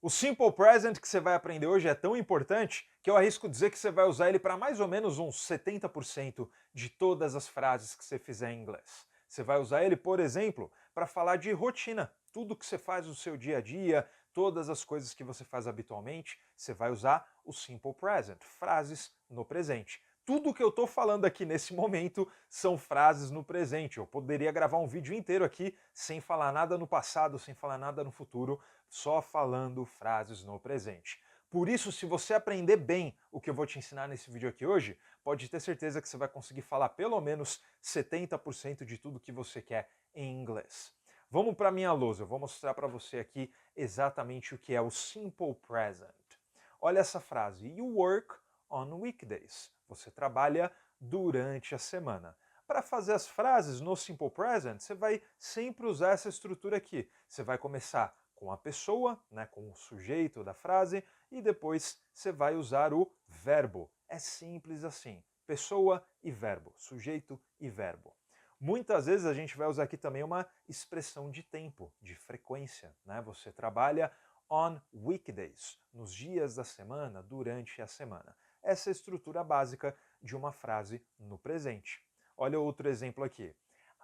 O Simple Present que você vai aprender hoje é tão importante que eu arrisco dizer que você vai usar ele para mais ou menos uns 70% de todas as frases que você fizer em inglês. Você vai usar ele, por exemplo, para falar de rotina. Tudo que você faz no seu dia a dia, todas as coisas que você faz habitualmente, você vai usar o Simple Present, frases no presente. Tudo que eu estou falando aqui nesse momento são frases no presente. Eu poderia gravar um vídeo inteiro aqui sem falar nada no passado, sem falar nada no futuro, só falando frases no presente. Por isso, se você aprender bem o que eu vou te ensinar nesse vídeo aqui hoje, pode ter certeza que você vai conseguir falar pelo menos 70% de tudo que você quer em inglês. Vamos para a minha lousa, eu vou mostrar para você aqui exatamente o que é o Simple Present. Olha essa frase, you work on weekdays. Você trabalha durante a semana. Para fazer as frases no Simple Present, você vai sempre usar essa estrutura aqui. Você vai começar com a pessoa, né, com o sujeito da frase, e depois você vai usar o verbo. É simples assim. Pessoa e verbo, sujeito e verbo. Muitas vezes a gente vai usar aqui também uma expressão de tempo, de frequência. Né? Você trabalha on weekdays, nos dias da semana, durante a semana. Essa é a estrutura básica de uma frase no presente. Olha outro exemplo aqui.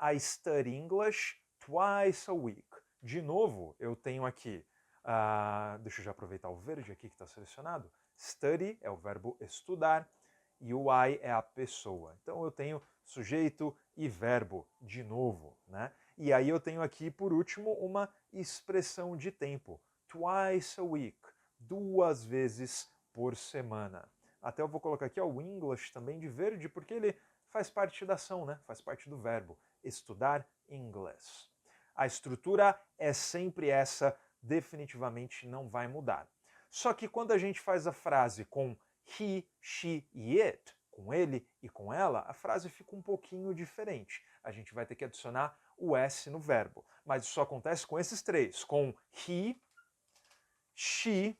I study English twice a week. De novo, eu tenho aqui, deixa eu já aproveitar o verde aqui que está selecionado. Study é o verbo estudar e o I é a pessoa. Então eu tenho sujeito e verbo de novo, né? E aí eu tenho aqui, por último, uma expressão de tempo. Twice a week, 2 vezes por semana. Até eu vou colocar aqui o English também de verde, porque ele faz parte da ação, né? Faz parte do verbo. Estudar inglês. A estrutura é sempre essa, definitivamente não vai mudar. Só que quando a gente faz a frase com he, she e it, com ele e com ela, a frase fica um pouquinho diferente. A gente vai ter que adicionar o S no verbo. Mas isso só acontece com esses três, com he, she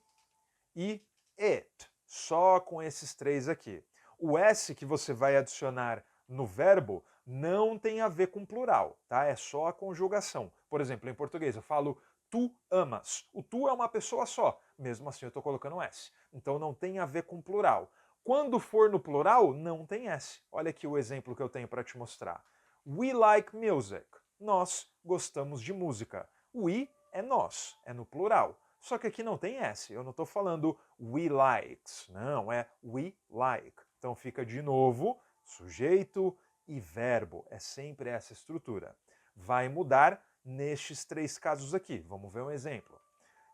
e it. Só com esses três aqui. O S que você vai adicionar no verbo não tem a ver com plural, tá? É só a conjugação. Por exemplo, em português eu falo tu amas. O tu é uma pessoa só, mesmo assim eu estou colocando S. Então não tem a ver com plural. Quando for no plural, não tem S. Olha aqui o exemplo que eu tenho para te mostrar. We like music. Nós gostamos de música. We é nós, é no plural. Só que aqui não tem S. Eu não estou falando we likes. Não, é we like. Então fica de novo sujeito e verbo. É sempre essa estrutura. Vai mudar nestes três casos aqui. Vamos ver um exemplo.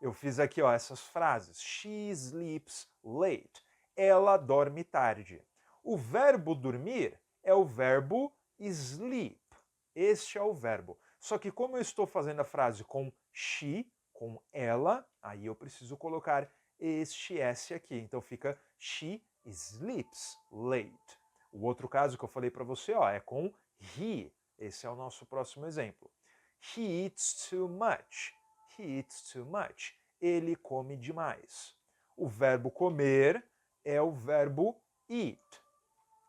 Eu fiz aqui essas frases. She sleeps late. Ela dorme tarde. O verbo dormir é o verbo sleep. Este é o verbo. Só que como eu estou fazendo a frase com she, com ela, aí eu preciso colocar este S aqui. Então fica she sleeps late. O outro caso que eu falei para você é com he. Esse é o nosso próximo exemplo. He eats too much. He eats too much. Ele come demais. O verbo comer é o verbo eat.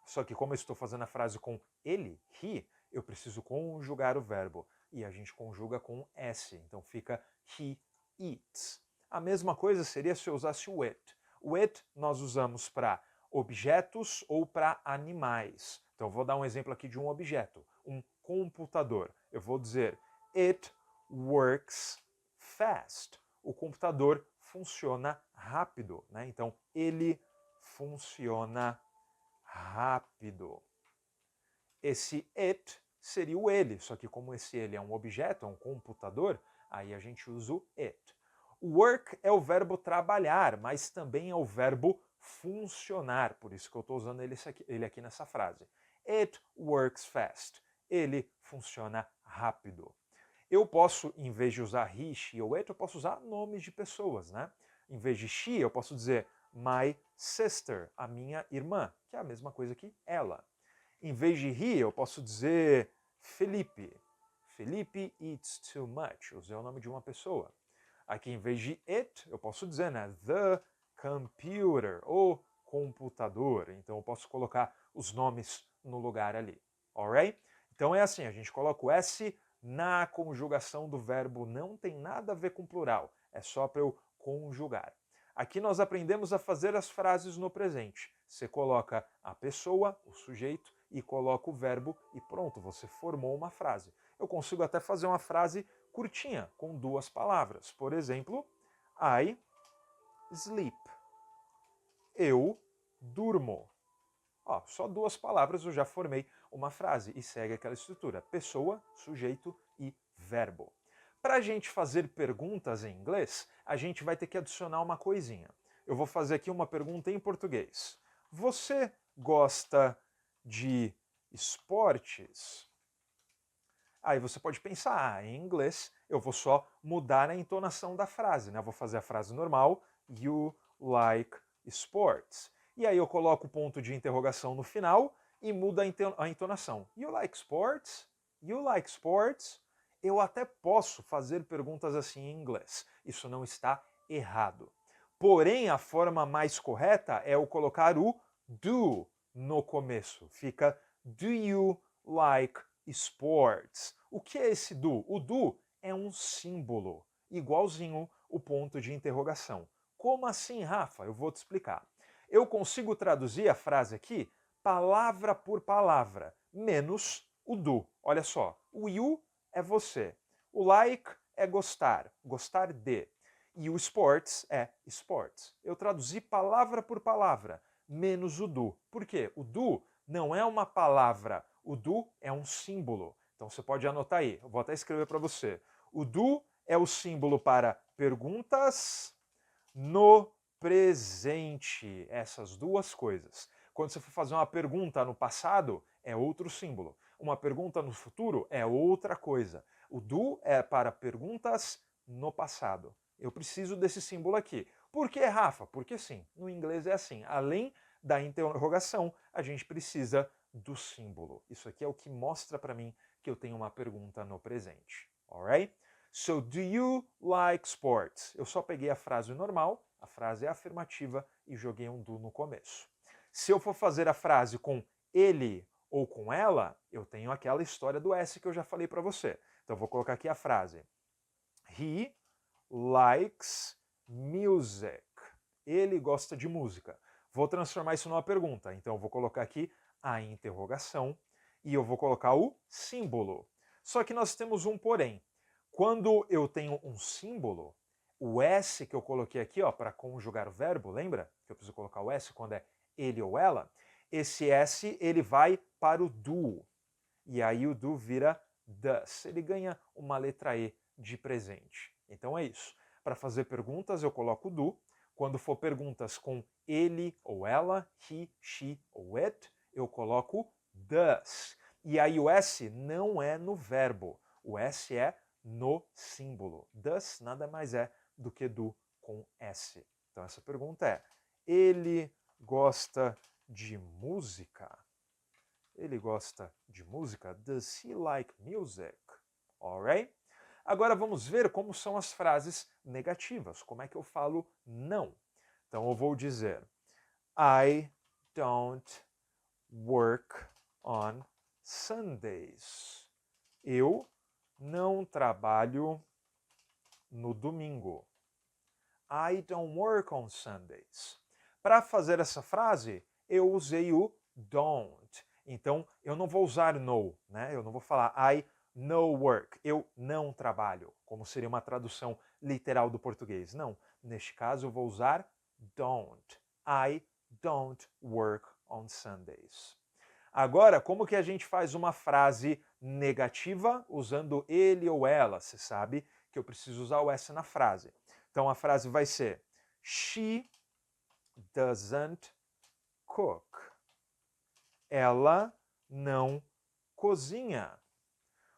Só que como eu estou fazendo a frase com ele, he, eu preciso conjugar o verbo. E a gente conjuga com S. Então fica he eats. A mesma coisa seria se eu usasse o it. O it nós usamos para objetos ou para animais. Então vou dar um exemplo aqui de um objeto, um computador. Eu vou dizer it works fast. O computador funciona rápido, né? Então ele funciona rápido. Esse it seria o ele, só que como esse ele é um objeto, é um computador, aí a gente usa o it. O work é o verbo trabalhar, mas também é o verbo funcionar, por isso que eu estou usando ele aqui nessa frase. It works fast. Ele funciona rápido. Eu posso, em vez de usar he, she ou it, eu posso usar nomes de pessoas, né? Em vez de she, eu posso dizer my sister, a minha irmã, que é a mesma coisa que ela. Em vez de he, eu posso dizer Felipe. Felipe eats too much. Usei o nome de uma pessoa. Aqui, em vez de it, eu posso dizer, né? The computer, o computador. Então, eu posso colocar os nomes no lugar ali. Alright? Então, é assim, a gente coloca o S na conjugação do verbo, não tem nada a ver com plural. É só para eu conjugar. Aqui nós aprendemos a fazer as frases no presente. Você coloca a pessoa, o sujeito, e coloca o verbo e pronto, você formou uma frase. Eu consigo até fazer uma frase curtinha, com 2 palavras. Por exemplo, I sleep. Eu durmo. Ó, só 2 palavras eu já formei uma frase e segue aquela estrutura: pessoa, sujeito e verbo. Para a gente fazer perguntas em inglês, a gente vai ter que adicionar uma coisinha. Eu vou fazer aqui uma pergunta em português. Você gosta de esportes? Aí você pode pensar, em inglês eu vou só mudar a entonação da frase, né? Eu vou fazer a frase normal, you like sports. E aí eu coloco o ponto de interrogação no final e muda a entonação. You like sports? You like sports? Eu até posso fazer perguntas assim em inglês. Isso não está errado. Porém, a forma mais correta é eu colocar o do no começo. Fica do you like sports? O que é esse do? O do é um símbolo, igualzinho o ponto de interrogação. Como assim, Rafa? Eu vou te explicar. Eu consigo traduzir a frase aqui palavra por palavra, menos o do. Olha só, o you é você, o like é gostar, gostar de, e o sports é sports. Eu traduzi palavra por palavra, menos o do. Por quê? O do não é uma palavra, o do é um símbolo. Então você pode anotar aí, eu vou até escrever para você. O do é o símbolo para perguntas no presente. Essas 2 coisas. Quando você for fazer uma pergunta no passado, é outro símbolo. Uma pergunta no futuro é outra coisa. O do é para perguntas no passado. Eu preciso desse símbolo aqui. Por que, Rafa? Porque sim, no inglês é assim. Além da interrogação, a gente precisa do símbolo. Isso aqui é o que mostra para mim que eu tenho uma pergunta no presente. Alright? So, do you like sports? Eu só peguei a frase normal, a frase é afirmativa, e joguei um do no começo. Se eu for fazer a frase com ele ou com ela, eu tenho aquela história do S que eu já falei para você. Então eu vou colocar aqui a frase. He likes music. Ele gosta de música. Vou transformar isso numa pergunta. Então eu vou colocar aqui a interrogação e eu vou colocar o símbolo. Só que nós temos um porém. Quando eu tenho um símbolo, o S que eu coloquei aqui para conjugar o verbo, lembra que eu preciso colocar o S quando é ele ou ela? Esse S ele vai para o do. E aí o do vira does. Ele ganha uma letra E de presente. Então é isso. Para fazer perguntas eu coloco o do. Quando for perguntas com ele ou ela, he, she ou it, eu coloco does. E aí o S não é no verbo. O S é no símbolo. Does nada mais é do que do com S. Então essa pergunta é: ele gosta de música? Ele gosta de música? Does he like music? Alright? Agora vamos ver como são as frases negativas. Como é que eu falo não? Então eu vou dizer I don't work on Sundays. Eu não trabalho no domingo. I don't work on Sundays. Para fazer essa frase, eu usei o don't. Então, eu não vou usar no, né? Eu não vou falar I no work. Eu não trabalho, como seria uma tradução literal do português. Não. Neste caso, eu vou usar don't. I don't work on Sundays. Agora, como que a gente faz uma frase negativa usando ele ou ela? Você sabe que eu preciso usar o S na frase. Então a frase vai ser She doesn't cook. Ela não cozinha.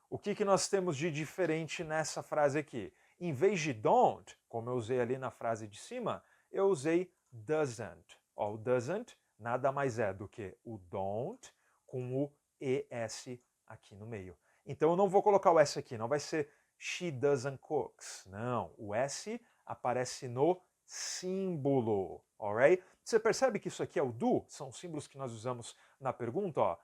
O que nós temos de diferente nessa frase aqui? Em vez de don't, como eu usei ali na frase de cima, eu usei doesn't. Ó, o doesn't nada mais é do que o don't com o ES aqui no meio. Então eu não vou colocar o S aqui, não vai ser she doesn't cooks. Não, o S aparece no símbolo, alright? Você percebe que isso aqui é o do? São símbolos que nós usamos na pergunta, ó.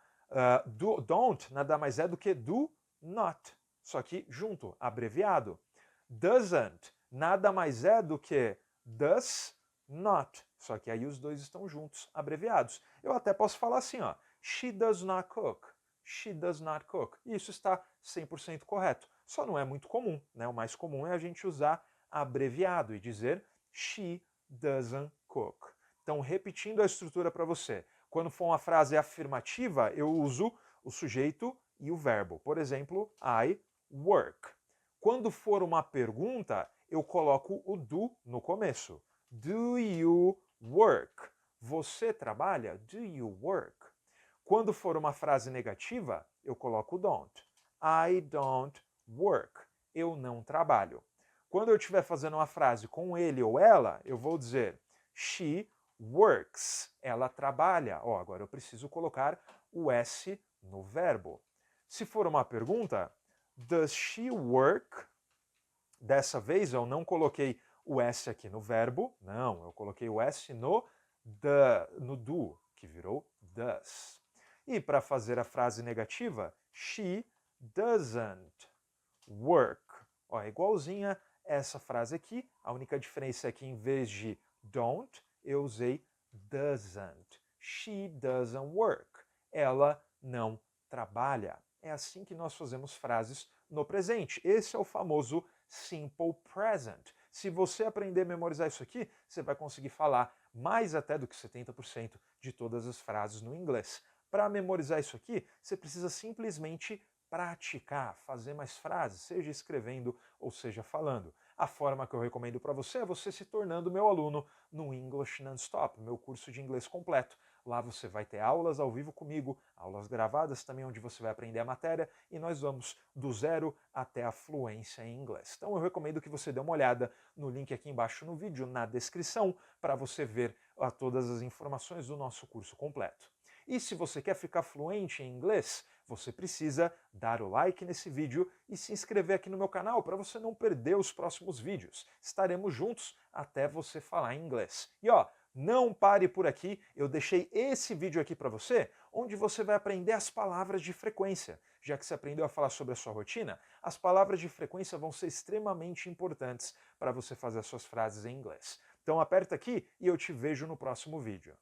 Don't nada mais é do que do not, só que junto, abreviado. Doesn't nada mais é do que does not. Só que aí os dois estão juntos, abreviados. Eu até posso falar assim, ó, she does not cook. She does not cook. E isso está 100% correto. Só não é muito comum, né? O mais comum é a gente usar abreviado e dizer she doesn't cook. Então, repetindo a estrutura para você. Quando for uma frase afirmativa, eu uso o sujeito e o verbo. Por exemplo, I work. Quando for uma pergunta, eu coloco o do no começo. Do you work? Você trabalha? Do you work? Quando for uma frase negativa, eu coloco don't. I don't work. Eu não trabalho. Quando eu estiver fazendo uma frase com ele ou ela, eu vou dizer she works. Ela trabalha. Ó, agora eu preciso colocar o S no verbo. Se for uma pergunta, does she work? Dessa vez eu não coloquei o S aqui no verbo, não, eu coloquei o S no do, que virou does. E para fazer a frase negativa, she doesn't work. Ó, é igualzinha essa frase aqui, a única diferença é que em vez de don't, eu usei doesn't. She doesn't work. Ela não trabalha. É assim que nós fazemos frases no presente. Esse é o famoso simple present. Se você aprender a memorizar isso aqui, você vai conseguir falar mais até do que 70% de todas as frases no inglês. Para memorizar isso aqui, você precisa simplesmente praticar, fazer mais frases, seja escrevendo ou seja falando. A forma que eu recomendo para você é você se tornando meu aluno no English Non-Stop, meu curso de inglês completo. Lá você vai ter aulas ao vivo comigo, aulas gravadas também onde você vai aprender a matéria e nós vamos do zero até a fluência em inglês. Então eu recomendo que você dê uma olhada no link aqui embaixo no vídeo, na descrição, para você ver todas as informações do nosso curso completo. E se você quer ficar fluente em inglês, você precisa dar o like nesse vídeo e se inscrever aqui no meu canal para você não perder os próximos vídeos. Estaremos juntos até você falar inglês. E ó, não pare por aqui, eu deixei esse vídeo aqui para você, onde você vai aprender as palavras de frequência. Já que você aprendeu a falar sobre a sua rotina, as palavras de frequência vão ser extremamente importantes para você fazer as suas frases em inglês. Então aperta aqui e eu te vejo no próximo vídeo.